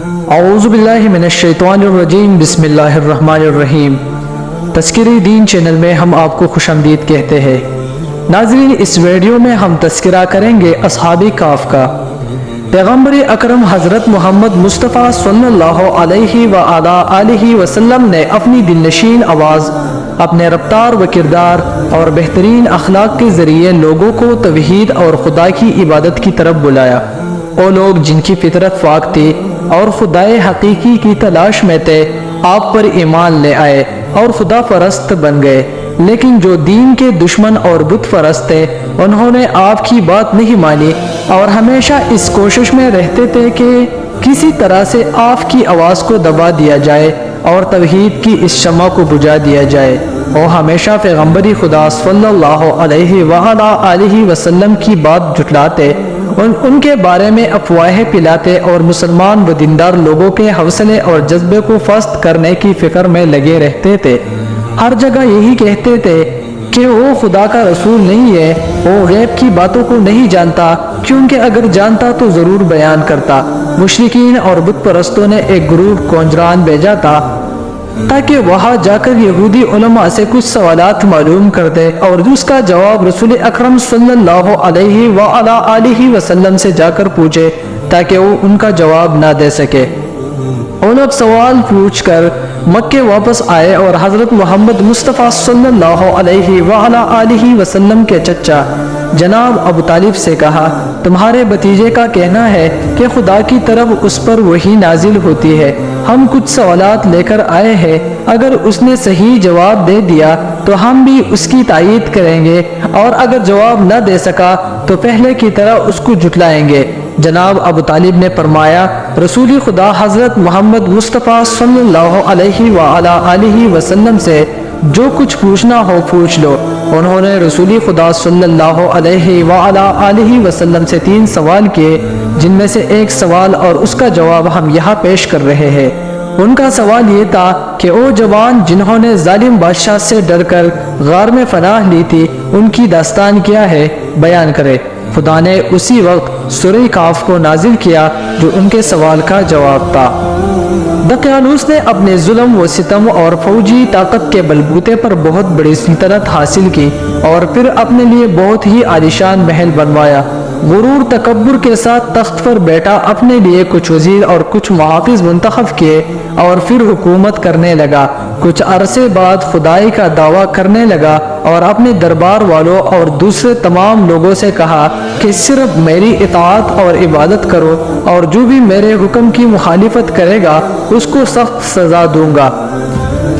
اعوذ باللہ من الشیطان الرجیم، بسم اللہ الرحمن الرحیم۔ تذکرہ دین چینل میں ہم آپ کو خوش آمدید کہتے ہیں۔ ناظرین، اس ویڈیو میں ہم تذکرہ کریں گے اصحاب کہف کا۔ پیغمبر اکرم حضرت محمد مصطفیٰ صلی اللہ علیہ وآلہ وسلم نے اپنی دل نشین آواز، اپنے رفتار و کردار اور بہترین اخلاق کے ذریعے لوگوں کو توحید اور خدا کی عبادت کی طرف بلایا۔ وہ لوگ جن کی فطرت پاک تھی اور خدائے حقیقی کی تلاش میں تھے، آپ پر ایمان لے آئے اور خدا پرست بن گئے، لیکن جو دین کے دشمن اور بت پرست تھے انہوں نے آپ کی بات نہیں مانی اور ہمیشہ اس کوشش میں رہتے تھے کہ کسی طرح سے آپ کی آواز کو دبا دیا جائے اور توحید کی اس شمع کو بجھا دیا جائے۔ وہ ہمیشہ پیغمبری خدا صلی اللہ علیہ وآلہ وسلم کی بات جھٹلاتے، ان کے بارے میں افواہیں پھیلاتے اور مسلمان و دیندار لوگوں کے حوصلے اور جذبے کو پست کرنے کی فکر میں لگے رہتے تھے۔ ہر جگہ یہی کہتے تھے کہ وہ خدا کا رسول نہیں ہے، وہ غیب کی باتوں کو نہیں جانتا، کیونکہ اگر جانتا تو ضرور بیان کرتا۔ مشرکین اور بت پرستوں نے ایک گروہ کونجران بھیجا تھا تاکہ وہاں جا کر یہودی علماء سے کچھ سوالات معلوم کرتے اور اس کا جواب رسول اکرم صلی اللہ علیہ وآلہ وسلم سے جا کر پوچھے تاکہ وہ ان کا جواب نہ دے سکے۔ وہ لوگ سوال پوچھ کر مکے واپس آئے اور حضرت محمد مصطفیٰ صلی اللہ علیہ وآلہ وسلم کے چچا جناب ابو طالب سے کہا، تمہارے بھتیجے کا کہنا ہے کہ خدا کی طرف اس پر وحی نازل ہوتی ہے، ہم کچھ سوالات لے کر آئے ہیں، اگر اس نے صحیح جواب دے دیا تو ہم بھی اس کی تائید کریں گے اور اگر جواب نہ دے سکا تو پہلے کی طرح اس کو جھٹلائیں گے۔ جناب ابو طالب نے فرمایا، رسول خدا حضرت محمد مصطفیٰ صلی اللہ علیہ وآلہ وسلم سے جو کچھ پوچھنا ہو پوچھ لو۔ انہوں نے رسول خدا صلی اللہ علیہ وآلہ وسلم سے 3 سوال کیے، جن میں سے ایک سوال اور اس کا جواب ہم یہاں پیش کر رہے ہیں۔ ان کا سوال یہ تھا کہ وہ جوان جنہوں نے ظالم بادشاہ سے ڈر کر غار میں پناہ لی تھی، ان کی داستان کیا ہے، بیان کرے۔ خدا نے اسی وقت سورہ کہف کو نازل کیا جو ان کے سوال کا جواب تھا۔ دقیانوس نے اپنے ظلم و ستم اور فوجی طاقت کے بلبوتے پر بہت بڑی سلطنت حاصل کی اور پھر اپنے لیے بہت ہی عالیشان محل بنوایا۔ غرور تکبر کے ساتھ تخت پر بیٹھا، اپنے لیے کچھ وزیر اور کچھ محافظ منتخب کیے اور پھر حکومت کرنے لگا۔ کچھ عرصے بعد خدائی کا دعویٰ کرنے لگا اور اپنے دربار والوں اور دوسرے تمام لوگوں سے کہا کہ صرف میری اطاعت اور عبادت کرو اور جو بھی میرے حکم کی مخالفت کرے گا اس کو سخت سزا دوں گا۔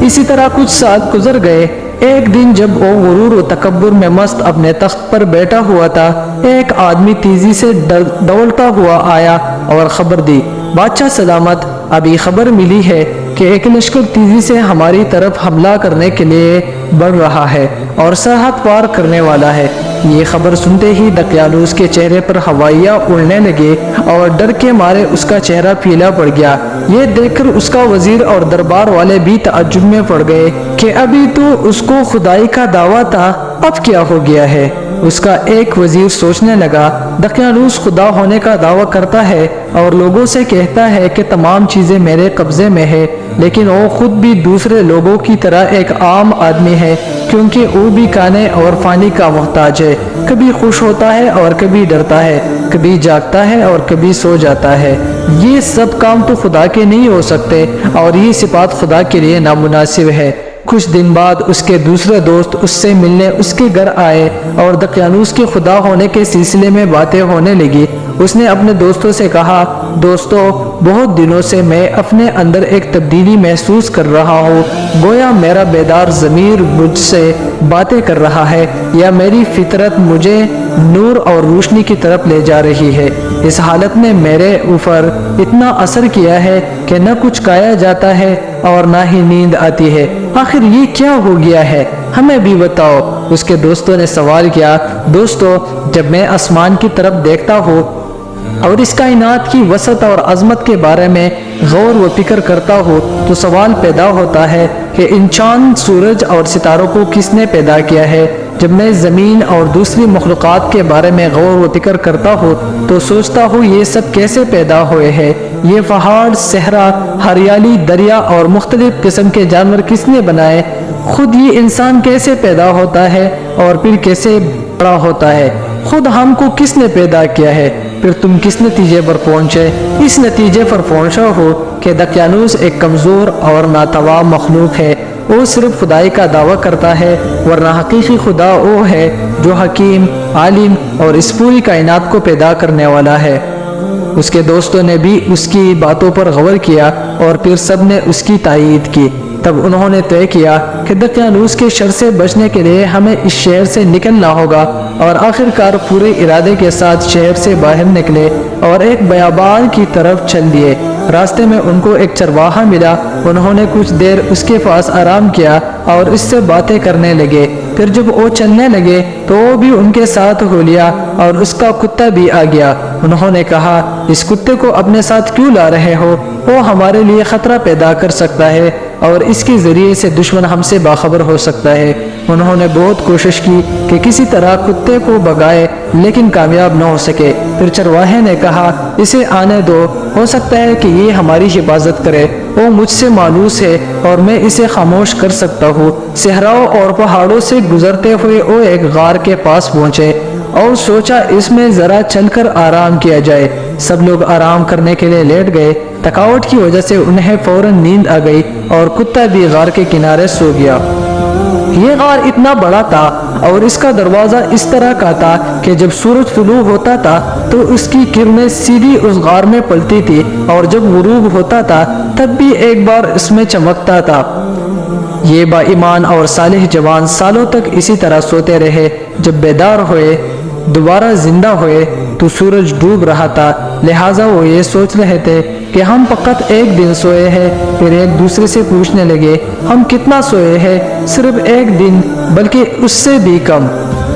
اسی طرح کچھ سال گزر گئے۔ ایک دن جب وہ غرور و تکبر میں مست اپنے تخت پر بیٹھا ہوا تھا، ایک آدمی تیزی سے دوڑتا ہوا آیا اور خبر دی، بادشاہ سلامت، ابھی خبر ملی ہے کہ ایک لشکر تیزی سے ہماری طرف حملہ کرنے کے لیے بڑھ رہا ہے اور سرحد پار کرنے والا ہے۔ یہ خبر سنتے ہی دقیانوس کے چہرے پر ہوائیاں اڑنے لگے اور ڈر کے مارے اس کا چہرہ پیلا پڑ گیا۔ یہ دیکھ کر اس کا وزیر اور دربار والے بھی تعجب میں پڑ گئے کہ ابھی تو اس کو خدائی کا دعویٰ تھا، اب کیا ہو گیا ہے۔ اس کا ایک وزیر سوچنے لگا، دقیانوس خدا ہونے کا دعویٰ کرتا ہے اور لوگوں سے کہتا ہے کہ تمام چیزیں میرے قبضے میں ہے، لیکن وہ خود بھی دوسرے لوگوں کی طرح ایک عام آدمی ہے، کیونکہ وہ بھی کھانے اور پانی کا محتاج ہے، کبھی خوش ہوتا ہے اور کبھی ڈرتا ہے، کبھی جاگتا ہے اور کبھی سو جاتا ہے۔ یہ سب کام تو خدا کے نہیں ہو سکتے اور یہ صفات خدا کے لیے نامناسب ہے۔ کچھ دن بعد اس کے دوسرے دوست اس سے ملنے اس کے گھر آئے اور دقیانوس کے خدا ہونے کے سلسلے میں باتیں ہونے لگی۔ اس نے اپنے دوستوں سے کہا، دوستو، بہت دنوں سے میں اپنے اندر ایک تبدیلی محسوس کر رہا ہوں، گویا میرا بیدار ضمیر مجھ سے باتیں کر رہا ہے یا میری فطرت مجھے نور اور روشنی کی طرف لے جا رہی ہے۔ اس حالت نے میرے اوپر اتنا اثر کیا ہے کہ نہ کچھ کھایا جاتا ہے اور نہ ہی نیند آتی ہے، آخر یہ کیا ہو گیا ہے، ہمیں بھی بتاؤ۔ اس کے دوستوں نے سوال کیا، دوستو، جب میں آسمان کی طرف دیکھتا ہوں اور اس کائنات کی وسعت اور عظمت کے بارے میں غور و فکر کرتا ہوں تو سوال پیدا ہوتا ہے کہ ان چاند، سورج اور ستاروں کو کس نے پیدا کیا ہے جب میں زمین اور دوسری مخلوقات کے بارے میں غور و فکر کرتا ہوں تو سوچتا ہوں یہ سب کیسے پیدا ہوئے ہیں، یہ پہاڑ، صحرا، ہریالی، دریا اور مختلف قسم کے جانور کس نے بنائے، خود یہ انسان کیسے پیدا ہوتا ہے اور پھر کیسے بڑا ہوتا ہے، خود ہم کو کس نے پیدا کیا ہے، پھر تم کس نتیجے پر پہنچے۔ اس نتیجے پر پہنچا ہو کہ دقیانوس ایک کمزور اور ناتواں مخلوق ہے، وہ صرف خدائی کا دعویٰ کرتا ہے، ورنہ حقیقی خدا وہ ہے جو حکیم، عالم اور اس پوری کائنات کو پیدا کرنے والا ہے۔ اس کے دوستوں نے بھی اس کی باتوں پر غور کیا اور پھر سب نے اس کی تائید کی۔ تب انہوں نے طے کیا کہ دقیانوس کے شر سے بچنے کے لیے ہمیں اس شہر سے نکلنا ہوگا، اور آخر کار پورے ارادے کے ساتھ شہر سے باہر نکلے اور ایک بیابان کی طرف چل دیے۔ راستے میں ان کو ایک چرواہا ملا، انہوں نے کچھ دیر اس کے پاس آرام کیا اور اس سے باتیں کرنے لگے۔ پھر جب وہ چلنے لگے تو وہ بھی ان کے ساتھ ہو لیا اور اس کا کتا بھی آ گیا۔ انہوں نے کہا، اس کتے کو اپنے ساتھ کیوں لا رہے ہو؟ وہ ہمارے لیے خطرہ پیدا کر سکتا ہے اور اس کے ذریعے سے دشمن ہم سے باخبر ہو سکتا ہے۔ انہوں نے بہت کوشش کی کہ کسی طرح کتے کو بھگائے لیکن کامیاب نہ ہو سکے۔ پھر چرواہے نے کہا، اسے آنے دو، ہو سکتا ہے کہ یہ ہماری حفاظت کرے، وہ مجھ سے مانوس ہے اور میں اسے خاموش کر سکتا ہوں۔ صحراؤں اور پہاڑوں سے گزرتے ہوئے وہ ایک غار کے پاس پہنچے اور سوچا اس میں ذرا چل کر آرام کیا جائے۔ سب لوگ آرام کرنے کے لیے لیٹ گئے۔ تھکاوٹ کی وجہ سے انہیں فوراً نیند آ گئی اور کتا بھی غار کے کنارے سو گیا۔ یہ غار اتنا بڑا تھا اور اس کا دروازہ اس طرح کا تھا کہ جب سورج طلوع ہوتا تھا تو اس کی کرنیں سیدھی اس غار میں پلتی تھی، اور جب غروب ہوتا تھا تب بھی ایک بار اس میں چمکتا تھا۔ یہ با ایمان اور صالح جوان سالوں تک اسی طرح سوتے رہے۔ جب بیدار ہوئے، دوبارہ زندہ ہوئے تو سورج ڈوب رہا تھا، لہٰذا وہ یہ سوچ رہے تھے کہ ہم فقط ایک دن سوئے ہیں۔ پھر ایک دوسرے سے پوچھنے لگے، ہم کتنا سوئے ہیں؟ صرف ایک دن، بلکہ اس سے بھی کم۔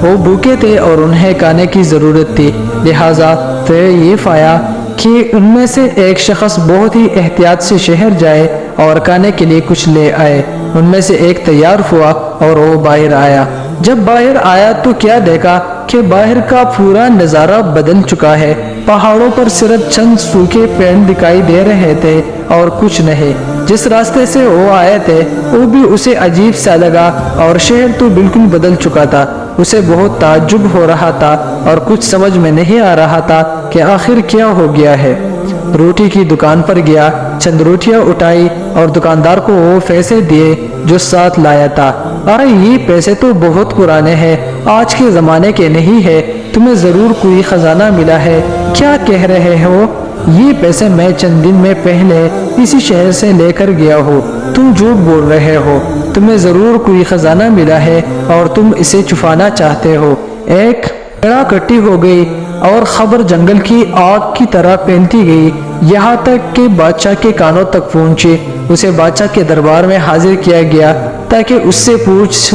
وہ بھوکے تھے اور انہیں کھانے کی ضرورت تھی، لہٰذا تو یہ پایا کہ ان میں سے ایک شخص بہت ہی احتیاط سے شہر جائے اور کھانے کے لیے کچھ لے آئے۔ ان میں سے ایک تیار ہوا اور وہ باہر آیا۔ جب باہر آیا تو کیا دیکھا کہ باہر کا پورا نظارہ بدل چکا ہے۔ پہاڑوں پر صرف چند سوکھے پیڑ دکھائی دے رہے تھے اور کچھ نہیں۔ جس راستے سے وہ آئے تھے وہ بھی اسے عجیب سا لگا، اور شہر تو بالکل بدل چکا تھا۔ اسے بہت تعجب ہو رہا تھا اور کچھ سمجھ میں نہیں آ رہا تھا کہ آخر کیا ہو گیا ہے۔ روٹی کی دکان پر گیا، چند روٹیاں اٹھائی اور دکاندار کو وہ پیسے دیے جو ساتھ لایا تھا۔ یہ پیسے تو بہت پرانے ہیں، آج کے زمانے کے نہیں ہے، تمہیں ضرور کوئی خزانہ ملا ہے۔ کیا کہہ رہے ہو؟ یہ پیسے میں چند دن میں پہلے اسی شہر سے لے کر گیا ہوں۔ تم جھوٹ بول رہے ہو، تمہیں ضرور کوئی خزانہ ملا ہے اور تم اسے چھپانا چاہتے ہو۔ ایک پیڑا کٹی ہو گئی اور خبر جنگل کی آگ کی طرح پھیلتی گئی، یہاں تک کہ بادشاہ کے کانوں تک پہنچی۔ اسے بادشاہ کے دربار میں حاضر کیا گیا تاکہ اس سے پوچھ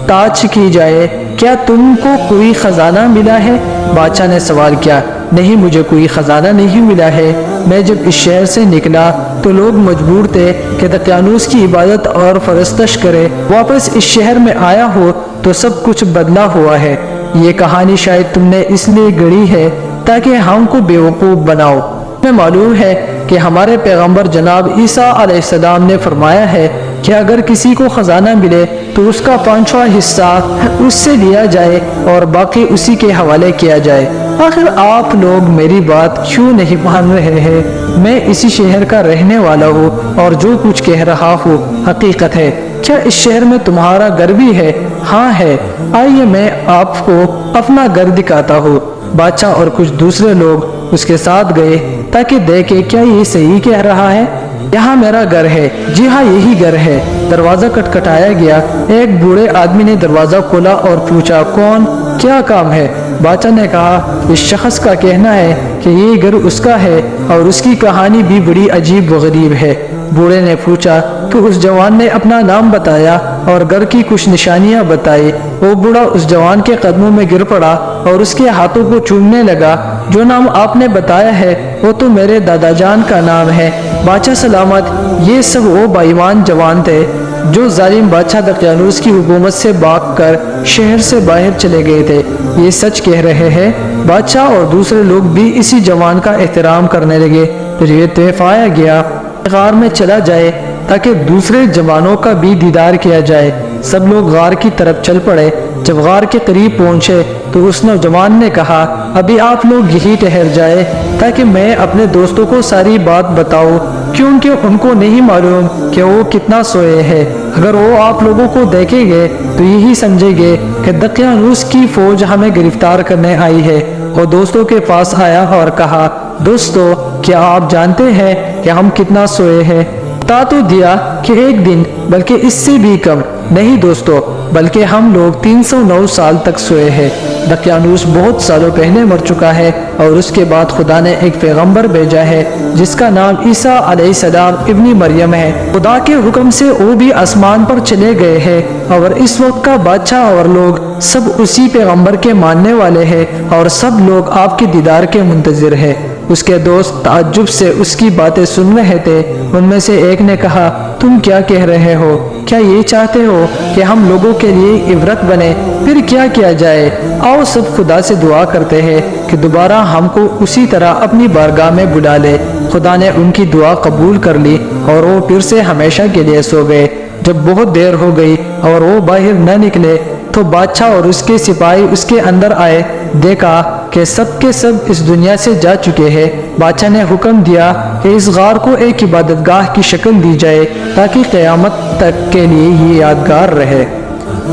تاچھ کی جائے، کیا تم کو کوئی خزانہ ملا ہے؟ بادشاہ نے سوال کیا، نہیں، مجھے کوئی خزانہ نہیں ملا ہے۔ میں جب اس شہر سے نکلا تو لوگ مجبور تھے کہ دقیانوس کی عبادت اور پرستش کرے۔ واپس اس شہر میں آیا ہو تو سب کچھ بدلا ہوا ہے۔ یہ کہانی شاید تم نے اس لیے گڑھی ہے تاکہ ہم کو بیوقوف بناؤ۔ ہمیں معلوم ہے کہ ہمارے پیغمبر جناب عیسیٰ علیہ السلام نے فرمایا ہے کہ اگر کسی کو خزانہ ملے تو اس کا 5واں حصہ اس سے لیا جائے اور باقی اسی کے حوالے کیا جائے۔ آخر آپ لوگ میری بات کیوں نہیں مان رہے ہیں؟ میں اسی شہر کا رہنے والا ہوں اور جو کچھ کہہ رہا ہوں حقیقت ہے۔ کیا اس شہر میں تمہارا گھر بھی ہے؟ ہاں ہے، آئیے میں آپ کو اپنا گھر دکھاتا ہوں۔ بادشاہ اور کچھ دوسرے لوگ اس کے ساتھ گئے تاکہ دیکھے کیا یہ صحیح کہہ رہا ہے۔ یہاں میرا گھر ہے، جی ہاں یہی گھر ہے۔ دروازہ کٹکھٹایا گیا، ایک بوڑھے آدمی نے دروازہ کھولا اور پوچھا، کون؟ کیا کام ہے؟ بادشاہ نے کہا، اس شخص کا کہنا ہے کہ یہ گھر اس کا ہے اور اس کی کہانی بھی بڑی عجیب و غریب ہے۔ بوڑھے نے پوچھا تو اس جوان نے اپنا نام بتایا اور گھر کی کچھ نشانیاں بتائی۔ وہ بوڑھا اس جوان کے قدموں میں گر پڑا اور اس کے ہاتھوں کو چومنے لگا۔ جو نام آپ نے بتایا ہے وہ تو میرے دادا جان کا نام ہے۔ بادشاہ سلامت، یہ سب وہ بے ایمان جوان تھے جو ظالم بادشاہ دقیانوس کی حکومت سے بھاگ کر شہر سے باہر چلے گئے تھے، یہ سچ کہہ رہے ہیں۔ بادشاہ اور دوسرے لوگ بھی اسی جوان کا احترام کرنے لگے۔ پھر یہ طے پایا گیا غار میں چلا جائے تاکہ دوسرے جوانوں کا بھی دیدار کیا جائے۔ سب لوگ غار کی طرف چل پڑے۔ جب غار کے قریب پہنچے تو اس نوجوان نے کہا، ابھی آپ لوگ یہی ٹھہر جائے تاکہ میں اپنے دوستوں کو ساری بات بتاؤں، کیونکہ ان کو نہیں معلوم کہ وہ کتنا سوئے ہیں۔ اگر وہ آپ لوگوں کو دیکھیں گے تو یہی سمجھیں گے کہ دقیانوس کی فوج ہمیں گرفتار کرنے آئی ہے۔ وہ دوستوں کے پاس آیا اور کہا، دوستو، کیا آپ جانتے ہیں کہ ہم کتنا سوئے ہیں؟ بتا تو دیا کہ ایک دن، بلکہ اس سے بھی کم نہیں دوستو، بلکہ ہم لوگ 309 سال تک سوئے ہیں۔ دقیانوس بہت سالوں پہلے مر چکا ہے اور اس کے بعد خدا نے ایک پیغمبر بھیجا ہے جس کا نام عیسیٰ علیہ السلام ابن مریم ہے۔ خدا کے حکم سے وہ بھی آسمان پر چلے گئے ہیں اور اس وقت کا بادشاہ اور لوگ سب اسی پیغمبر کے ماننے والے ہیں اور سب لوگ آپ کے دیدار کے منتظر ہیں۔ اس کے دوست تعجب سے اس کی باتیں سن رہے تھے۔ ان میں سے ایک نے کہا، تم کیا کہہ رہے ہو؟ کیا یہ چاہتے ہو کہ ہم لوگوں کے لیے عبرت بنے؟ پھر کیا کیا جائے؟ آؤ سب خدا سے دعا کرتے ہیں کہ دوبارہ ہم کو اسی طرح اپنی بارگاہ میں بلا لے۔ خدا نے ان کی دعا قبول کر لی اور وہ پھر سے ہمیشہ کے لیے سو گئے۔ جب بہت دیر ہو گئی اور وہ باہر نہ نکلے تو بادشاہ اور اس کے سپاہی اس کے اندر آئے۔ دیکھا کہ سب کے سب اس دنیا سے جا چکے ہیں۔ بادشاہ نے حکم دیا کہ اس غار کو ایک عبادت گاہ کی شکل دی جائے تاکہ قیامت تک کے لیے یہ یادگار رہے۔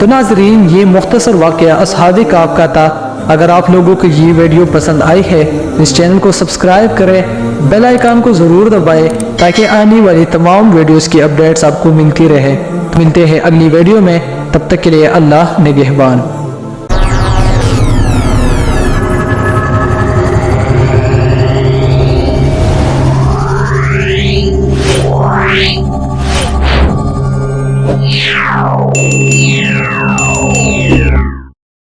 تو ناظرین، یہ مختصر واقعہ اصحاب کہف کا تھا۔ اگر آپ لوگوں کو یہ ویڈیو پسند آئی ہے اس چینل کو سبسکرائب کریں، بیل آئیکن کو ضرور دبائیں تاکہ آنے والی تمام ویڈیوز کی اپڈیٹس آپ کو ملتی رہے۔ ملتے ہیں اگلی ویڈیو میں، تب تک کے لیے اللہ نگہبان۔ Yeah.